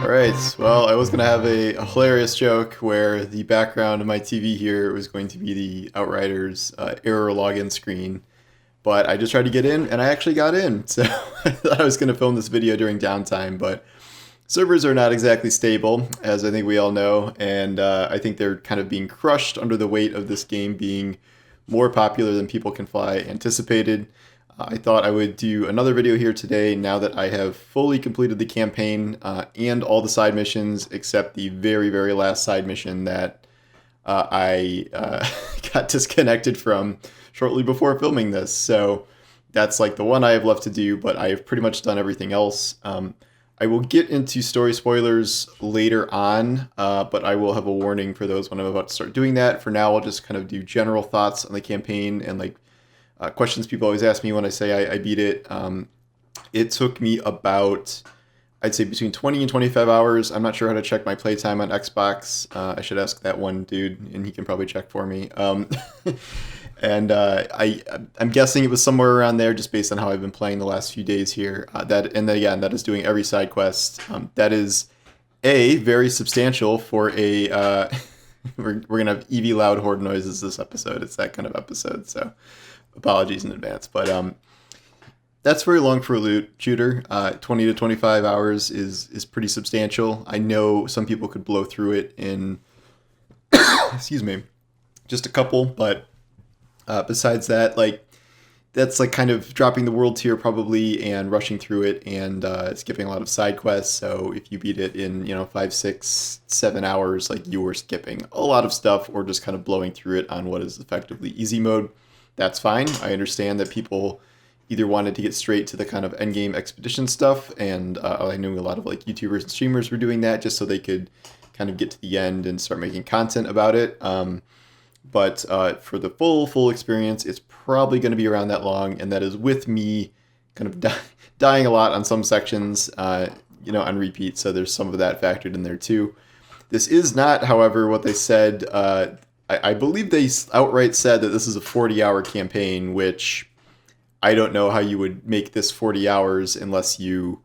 All right. Well, I was going to have a hilarious joke where the background of my TV here was going to be the Outriders error login screen, but I just tried to get in and I actually got in. So I thought I was going to film this video during downtime, but servers are not exactly stable, as I think we all know, and I think they're kind of being crushed under the weight of this game being more popular than people can fly anticipated. I thought I would do another video here today now that I have fully completed the campaign and all the side missions except the very, very last side mission that I got disconnected from shortly before filming this. So that's like the one I have left to do, but I have pretty much done everything else. I will get into story spoilers later on, but I will have a warning for those when I'm about to start doing that. For now, I'll just kind of do general thoughts on the campaign and like questions people always ask me when I say I beat it. It took me about, I'd say between 20 and 25 hours. I'm not sure how to check my playtime on Xbox. I should ask that one dude, and he can probably check for me. And I'm guessing it was somewhere around there, just based on how I've been playing the last few days here. And then again, that is doing every side quest. That is very substantial for a. We're gonna have Eevee loud horde noises this episode. It's that kind of episode, so apologies in advance. But that's very long for a loot shooter. 20 to 25 hours is pretty substantial. I know some people could blow through it in excuse me, just a couple, but besides that, like that's like kind of dropping the world tier probably and rushing through it and skipping a lot of side quests. So if you beat it in 5, 6, 7 hours, like you were skipping a lot of stuff or just kind of blowing through it on what is effectively easy mode. That's fine. I understand that people either wanted to get straight to the kind of endgame expedition stuff, and I knew a lot of like YouTubers and streamers were doing that just so they could kind of get to the end and start making content about it. But for the full experience, it's probably going to be around that long, and that is with me kind of dying a lot on some sections, on repeat. So there's some of that factored in there too. This is not, however, what they said. I believe they outright said that this is a 40-hour campaign, which I don't know how you would make this 40 hours unless you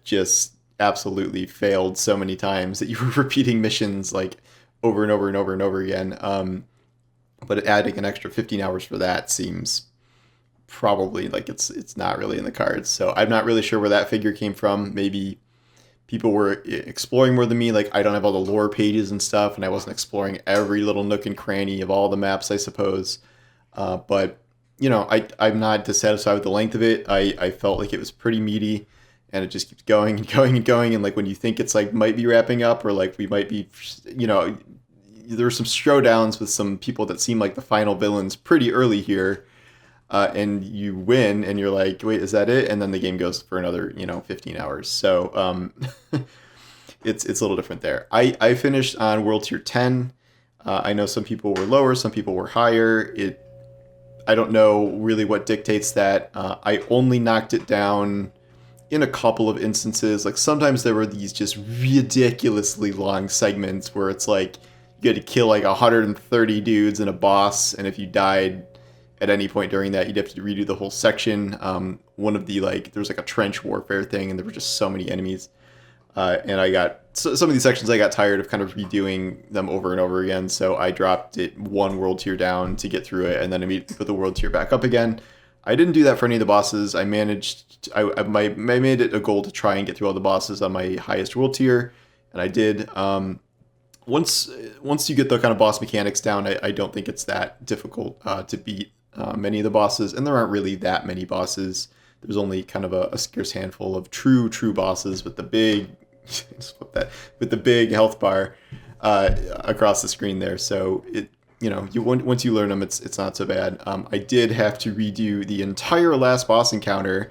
just absolutely failed so many times that you were repeating missions like over and over and over and over again. But adding an extra 15 hours for that seems probably like it's not really in the cards. So I'm not really sure where that figure came from. Maybe people were exploring more than me. Like I don't have all the lore pages and stuff, and I wasn't exploring every little nook and cranny of all the maps, I suppose. But I'm not dissatisfied with the length of it. I felt like it was pretty meaty, and it just keeps going and going and going. And like when you think it's like might be wrapping up, or like we might be, there were some showdowns with some people that seem like the final villains pretty early here, and you win, and you're like, wait, is that it? And then the game goes for another 15 hours. So it's a little different there. I finished on World Tier 10. I know some people were lower, some people were higher. I don't know really what dictates that. I only knocked it down in a couple of instances. Like sometimes there were these just ridiculously long segments where it's like you had to kill like 130 dudes and a boss, and if you died at any point during that, you'd have to redo the whole section. One of the there was like a trench warfare thing, and there were just so many enemies. And I got some of these sections I got tired of kind of redoing them over and over again, so I dropped it one world tier down to get through it, and then immediately put the world tier back up again. I didn't do that for any of the bosses. I managed. I made it a goal to try and get through all the bosses on my highest world tier, and I did. Once you get the kind of boss mechanics down, I don't think it's that difficult to beat many of the bosses, and there aren't really that many bosses. There's only kind of a scarce handful of true bosses with the big with the big health bar across the screen there. So once you learn them, it's not so bad. I did have to redo the entire last boss encounter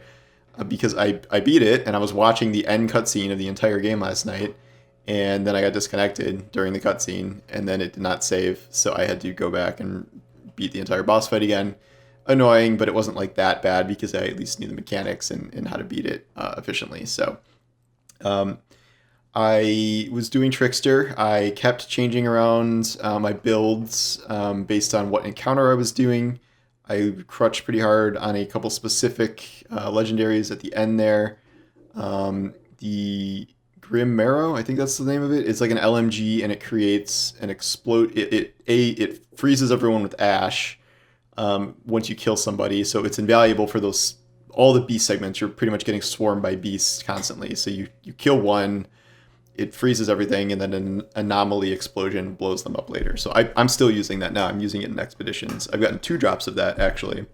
because I beat it, and I was watching the end cutscene of the entire game last night. And then I got disconnected during the cutscene, and then it did not save, so I had to go back and beat the entire boss fight again. Annoying, but it wasn't like that bad because I at least knew the mechanics and how to beat it efficiently. So I was doing Trickster. I kept changing around my builds based on what encounter I was doing. I crutched pretty hard on a couple specific legendaries at the end there. The Grim Marrow, I think that's the name of it. It's like an LMG, and it creates an explode. It freezes everyone with ash once you kill somebody, so it's invaluable for those all the beast segments. You're pretty much getting swarmed by beasts constantly. So you kill one, it freezes everything, and then an anomaly explosion blows them up later. So I'm still using that now. I'm using it in expeditions. I've gotten 2 drops of that actually,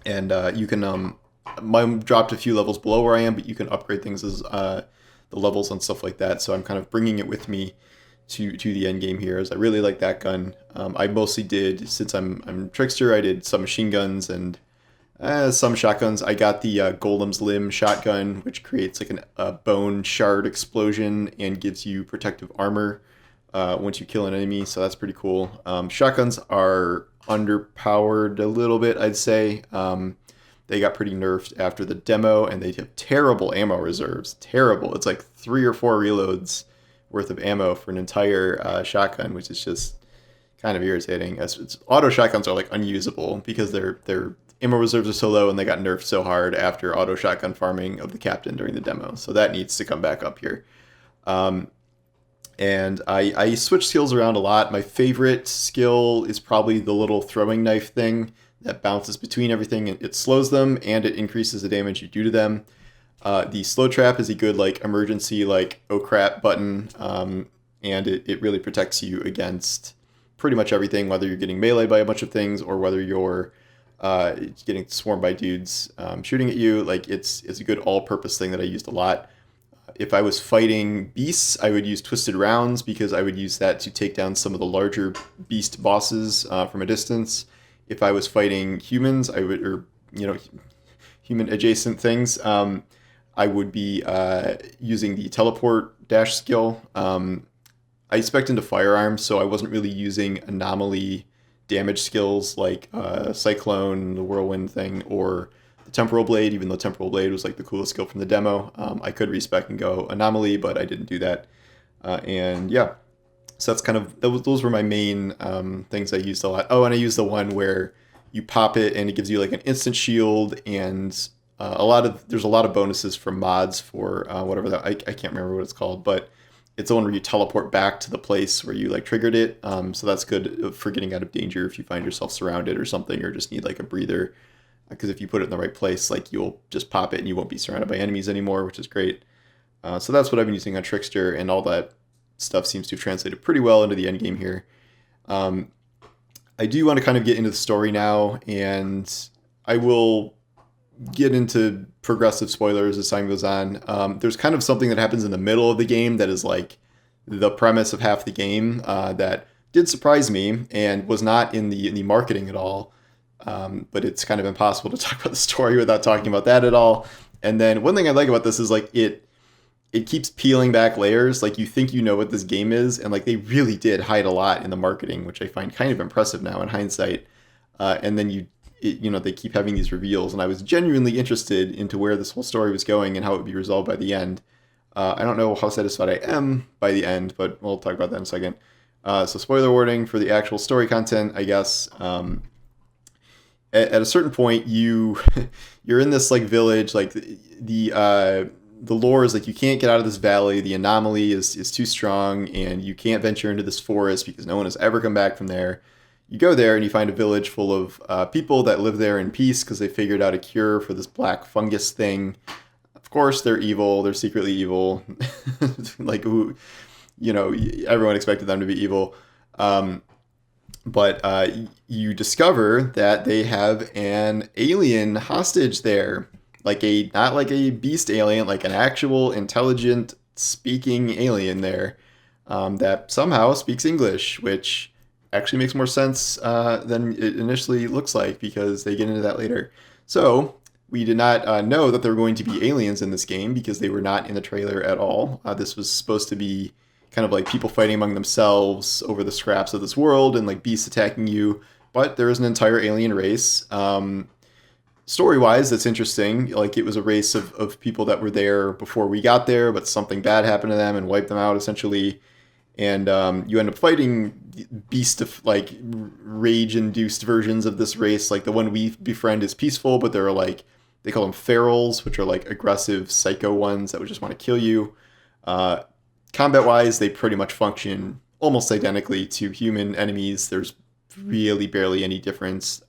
and you can mine dropped a few levels below where I am, but you can upgrade things as the levels and stuff like that. So I'm kind of bringing it with me to the end game here, as I really like that gun. I mostly did, since I'm Trickster, I did some machine guns and some shotguns. I got the Golem's Limb shotgun, which creates like a bone shard explosion and gives you protective armor once you kill an enemy, so that's pretty cool. Shotguns are underpowered a little bit, I'd say. They got pretty nerfed after the demo, and they have terrible ammo reserves. Terrible. It's like 3 or 4 reloads worth of ammo for an entire shotgun, which is just kind of irritating. Auto shotguns are like unusable because their ammo reserves are so low, and they got nerfed so hard after auto shotgun farming of the captain during the demo. So that needs to come back up here. And I switch skills around a lot. My favorite skill is probably the little throwing knife thing that bounces between everything. It slows them, and it increases the damage you do to them. The slow trap is a good like emergency like oh crap button, and it really protects you against pretty much everything, whether you're getting melee by a bunch of things or whether you're getting swarmed by dudes shooting at you. Like it's a good all-purpose thing that I used a lot. If I was fighting beasts, I would use twisted rounds because I would use that to take down some of the larger beast bosses from a distance. If I was fighting humans, or human adjacent things, I would be using the teleport dash skill. I spec'd into firearms, so I wasn't really using anomaly damage skills like Cyclone, the Whirlwind thing, or the Temporal Blade, even though Temporal Blade was like the coolest skill from the demo. I could respec and go anomaly, but I didn't do that. And yeah, so that's kind of, those were my main things I used a lot. Oh, and I used the one where you pop it and it gives you like an instant shield, and there's a lot of bonuses from mods for whatever that, I can't remember what it's called, but it's the one where you teleport back to the place where you like triggered it. So that's good for getting out of danger if you find yourself surrounded or something, or just need like a breather. Because if you put it in the right place, like you'll just pop it and you won't be surrounded by enemies anymore, which is great. So that's what I've been using on Trickster, and all that stuff seems to have translated pretty well into the end game here. I do want to kind of get into the story now, and I will get into progressive spoilers as time goes on. There's kind of something that happens in the middle of the game that is like the premise of half the game that did surprise me and was not in the marketing at all. But it's kind of impossible to talk about the story without talking about that at all. And then one thing I like about this is like it keeps peeling back layers. Like you think you know what this game is, and like they really did hide a lot in the marketing, which I find kind of impressive now in hindsight. And then they keep having these reveals, and I was genuinely interested into where this whole story was going and how it would be resolved by the end. I don't know how satisfied I am by the end, but we'll talk about that in a second. So spoiler warning for the actual story content, I guess. At a certain point, you're in this like village, like the lore is like you can't get out of this valley. The anomaly is too strong, and you can't venture into this forest because no one has ever come back from there. You go there and you find a village full of people that live there in peace because they figured out a cure for this black fungus thing. Of course, they're evil. They're secretly evil. Like who, everyone expected them to be evil. But you discover that they have an alien hostage there, not like a beast alien, like an actual intelligent speaking alien there that somehow speaks English, which actually makes more sense than it initially looks like, because they get into that later. So we did not know that there were going to be aliens in this game because they were not in the trailer at all. This was supposed to be kind of like people fighting among themselves over the scraps of this world and like beasts attacking you, but there is an entire alien race. Story-wise, that's interesting. Like it was a race of people that were there before we got there, but something bad happened to them and wiped them out essentially. And you end up fighting beast of like rage-induced versions of this race. Like the one we befriend is peaceful, but there are like, they call them ferals, which are like aggressive psycho ones that would just want to kill you. Uh, Combat-wise, they pretty much function almost identically to human enemies. There's really barely any difference.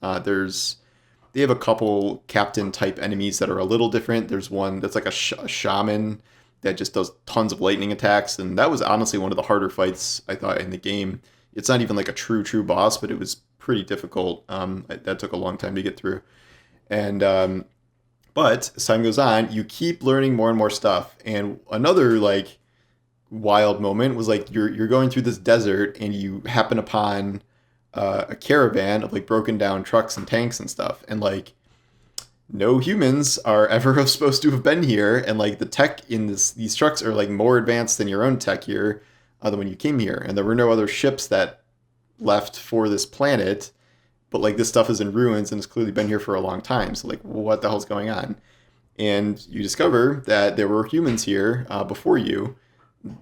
They have a couple captain type enemies that are a little different. There's one that's like a shaman that just does tons of lightning attacks, and that was honestly one of the harder fights I thought in the game. It's not even like a true boss, but it was pretty difficult. That took a long time to get through, and but as time goes on, you keep learning more and more stuff. And another like wild moment was like you're going through this desert and you happen upon a caravan of like broken down trucks and tanks and stuff, and like no humans are ever supposed to have been here, and like the tech in these trucks are like more advanced than your own tech here than when you came here, and there were no other ships that left for this planet, but like this stuff is in ruins and it's clearly been here for a long time. So like what the hell's going on? And you discover that there were humans here before you,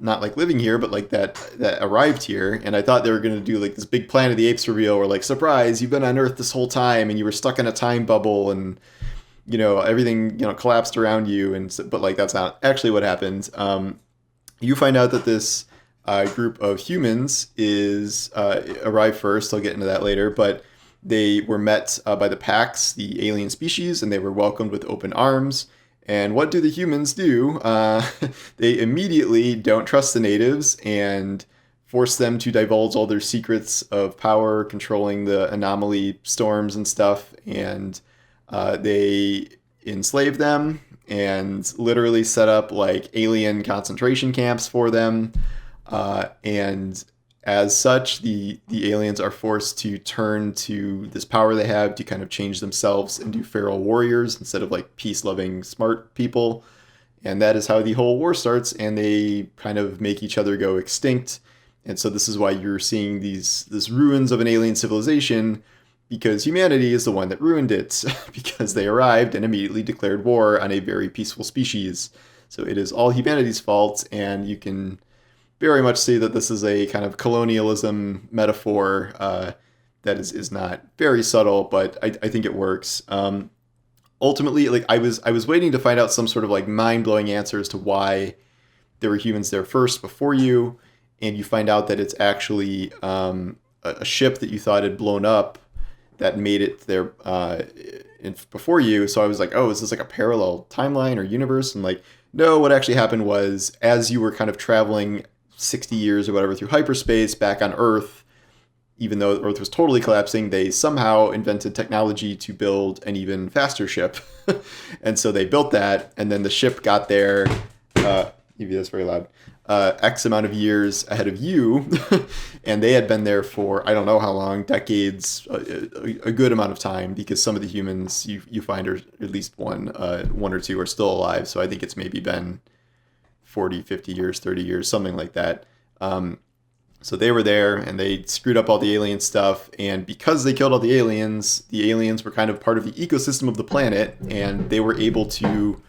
not like living here, but like that arrived here. And I thought they were going to do like this big Planet of the Apes reveal where like, surprise, you've been on Earth this whole time and you were stuck in a time bubble and everything collapsed around you. And but like that's not actually what happened. You find out that this group of humans is arrived first. I'll get into that later, but they were met by the Pax, the alien species, and they were welcomed with open arms. And what do the humans do? They immediately don't trust the natives and force them to divulge all their secrets of power, controlling the anomaly storms and stuff. And they enslave them and literally set up like alien concentration camps for them. And as such, the aliens are forced to turn to this power they have to kind of change themselves into feral warriors instead of like peace-loving, smart people. And that is how the whole war starts, and they kind of make each other go extinct. And so this is why you're seeing this ruins of an alien civilization, because humanity is the one that ruined it, because they arrived and immediately declared war on a very peaceful species. So it is all humanity's fault, and you can very much see that this is a kind of colonialism metaphor that is not very subtle, but I think it works. Ultimately, like I was waiting to find out some sort of like mind-blowing answer as to why there were humans there first before you, and you find out that it's actually a ship that you thought had blown up that made it there before you. So I was like, oh, is this like a parallel timeline or universe? And like, no, what actually happened was as you were kind of traveling 60 years or whatever through hyperspace back on Earth, even though Earth was totally collapsing, they somehow invented technology to build an even faster ship. And so they built that, and then the ship got there, maybe that's very loud, X amount of years ahead of you, and they had been there for I don't know how long, decades, a good amount of time, because some of the humans you find are at least one or two are still alive, so I think it's maybe been 40, 50 years, 30 years, something like that. So they were there and they screwed up all the alien stuff. And because they killed all the aliens were kind of part of the ecosystem of the planet, and they were able to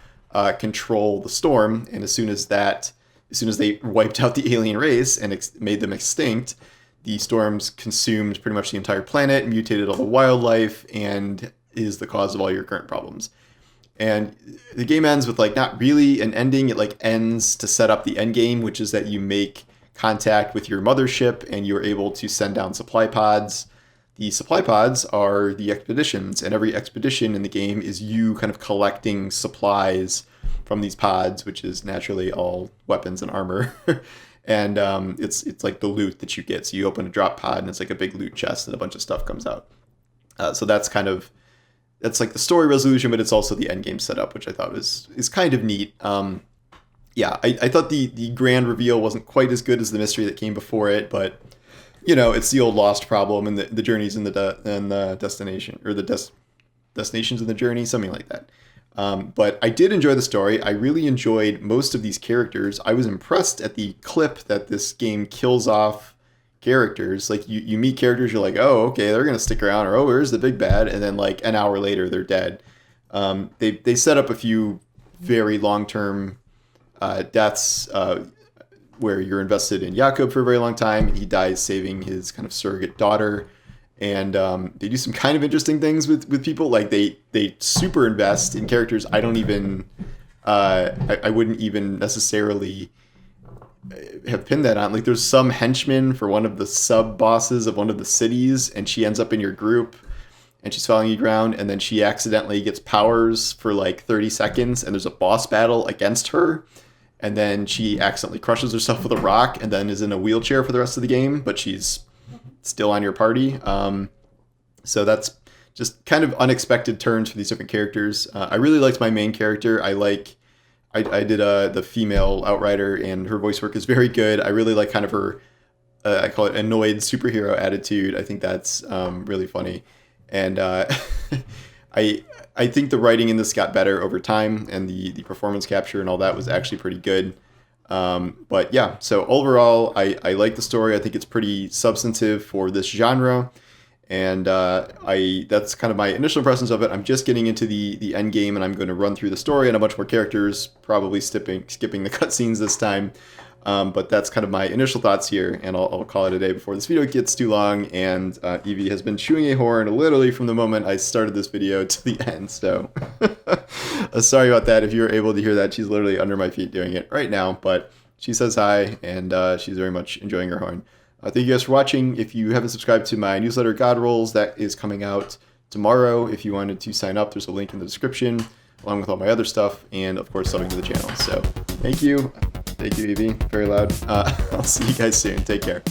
control the storm. And as soon as they wiped out the alien race and made them extinct, the storms consumed pretty much the entire planet, mutated all the wildlife, and is the cause of all your current problems. And the game ends with like not really an ending. It like ends to set up the end game, which is that you make contact with your mothership and you're able to send down supply pods. The supply pods are the expeditions, and every expedition in the game is you kind of collecting supplies from these pods, which is naturally all weapons and armor. And it's like the loot that you get. So you open a drop pod and it's like a big loot chest and a bunch of stuff comes out. So that's like the story resolution, but it's also the end game setup, which I thought is kind of neat. I thought the grand reveal wasn't quite as good as the mystery that came before it, but it's the old Lost problem, and the journeys and the destination, or the destinations in the journey, something like that. But I did enjoy the story. I really enjoyed most of these characters. I was impressed at the clip that this game kills off characters. Like you meet characters, you're like, oh, okay, they're gonna stick around, or oh, where's the big bad? And then like an hour later, they're dead. They set up a few very long-term deaths where you're invested in Jakob for a very long time, and he dies saving his kind of surrogate daughter. And they do some kind of interesting things with people. Like they super invest in characters I don't even I wouldn't even necessarily have pinned that on. Like, there's some henchman for one of the sub bosses of one of the cities, and she ends up in your group, and she's following you around, and then she accidentally gets powers for like 30 seconds, and there's a boss battle against her, and then she accidentally crushes herself with a rock, and then is in a wheelchair for the rest of the game, but she's still on your party. So that's just kind of unexpected turns for these different characters. I really liked my main character. I did the female Outrider, and her voice work is very good. I really like kind of her, I call it annoyed superhero attitude. I think that's really funny. And I think the writing in this got better over time, and the performance capture and all that was actually pretty good. But yeah, so overall, I like the story. I think it's pretty substantive for this genre. And that's kind of my initial impressions of it. I'm just getting into the end game, and I'm going to run through the story and a bunch more characters, probably skipping the cutscenes this time. But that's kind of my initial thoughts here, and I'll call it a day before this video gets too long. And Evie has been chewing a horn literally from the moment I started this video to the end. So sorry about that. If you were able to hear that, she's literally under my feet doing it right now. But she says hi, and she's very much enjoying her horn. Thank you guys for watching. If you haven't subscribed to my newsletter, God Rolls, that is coming out tomorrow. If you wanted to sign up, there's a link in the description, along with all my other stuff, and of course, subbing to the channel. So thank you. Thank you, Evie. Very loud. I'll see you guys soon. Take care.